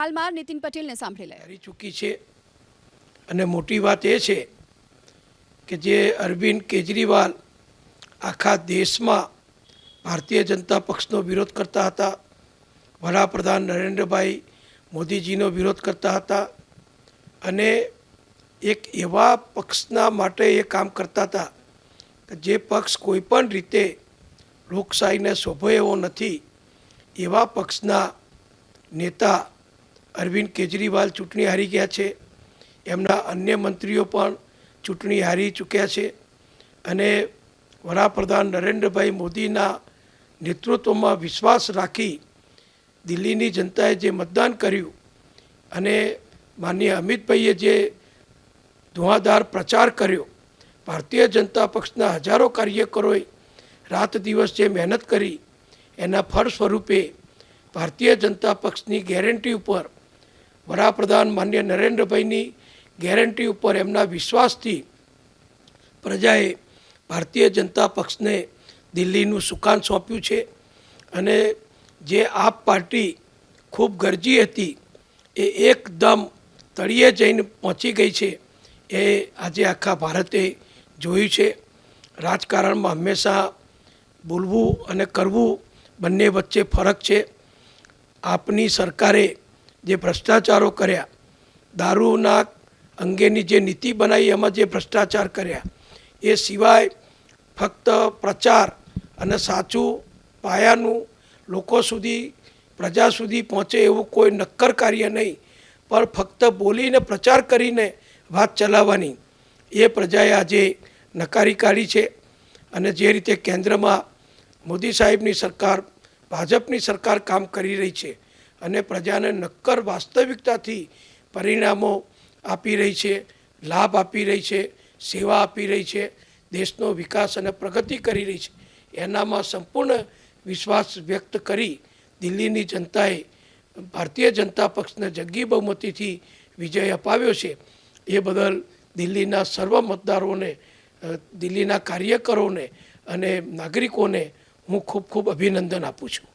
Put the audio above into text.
હાલમાં નીતિન પટેલને સાંભળી લે. કરી ચૂકી છે અને મોટી વાત એ છે કે જે અરવિંદ કેજરીવાલ આખા દેશમાં ભારતીય જનતા પક્ષનો વિરોધ કરતા હતા, વડાપ્રધાન નરેન્દ્રભાઈ મોદીજીનો વિરોધ કરતા હતા અને એક એવા પક્ષના માટે એ કામ કરતા હતા કે જે પક્ષ કોઈપણ રીતે લોકશાહીને શોભે એવો નથી, એવા પક્ષના નેતા અરવિંદ કેજરીવાલ ચૂંટણી હારી ગયા છે. એમના અન્ય મંત્રીઓ પણ ચૂંટણી હારી ચૂક્યા છે અને વડાપ્રધાન નરેન્દ્રભાઈ મોદીના નેતૃત્વમાં વિશ્વાસ રાખી દિલ્હીની જનતાએ જે મતદાન કર્યું અને માનનીય અમિતભાઈએ જે ધુઆધાર પ્રચાર કર્યો, ભારતીય જનતા પક્ષના હજારો કાર્યકરોએ રાત દિવસ જે મહેનત કરી, એના ફળ સ્વરૂપે ભારતીય જનતા પક્ષની ગેરંટી ઉપર, વડાપ્રધાન માનનીય નરેન્દ્રભાઈની ગેરંટી ઉપર એમના વિશ્વાસથી પ્રજાએ ભારતીય જનતા પક્ષને દિલ્હીનું સુકાન સોંપ્યું છે અને જે આપ પાર્ટી ખૂબ ગરજી હતી એ એકદમ તળિયે જઈને પહોંચી ગઈ છે. એ આજે આખા ભારતે જોયું છે. રાજકારણમાં હંમેશા બોલવું અને કરવું બંને વચ્ચે ફરક છે. આપની સરકારે જે ભ્રષ્ટાચારો કર્યા, દારૂના અંગેની જે નીતિ બનાવી એમાં જે ભ્રષ્ટાચાર કર્યા, એ સિવાય ફક્ત પ્રચાર અને સાચું પાયાનું લોકો સુધી, પ્રજા સુધી પહોંચે એવું કોઈ નક્કર કાર્ય નહીં, પણ ફક્ત બોલીને પ્રચાર કરીને વાત ચલાવવાની એ પ્રજાએ આજે નકારી કાઢી છે. અને જે રીતે કેન્દ્રમાં મોદી સાહેબની સરકાર, ભાજપની સરકાર કામ કરી રહી છે અને પ્રજાને નક્કર વાસ્તવિકતાથી પરિણામો આપી રહી છે, લાભ આપી રહી છે, સેવા આપી રહી છે, દેશનો વિકાસ અને પ્રગતિ કરી રહી છે, એનામાં સંપૂર્ણ વિશ્વાસ વ્યક્ત કરી દિલ્હીની જનતાએ ભારતીય જનતા પક્ષને જંગી બહુમતીથી વિજય અપાવ્યો છે. એ બદલ દિલ્હીના સર્વ મતદારોને, દિલ્હીના કાર્યકરોને અને નાગરિકોને હું ખૂબ ખૂબ અભિનંદન આપું છું.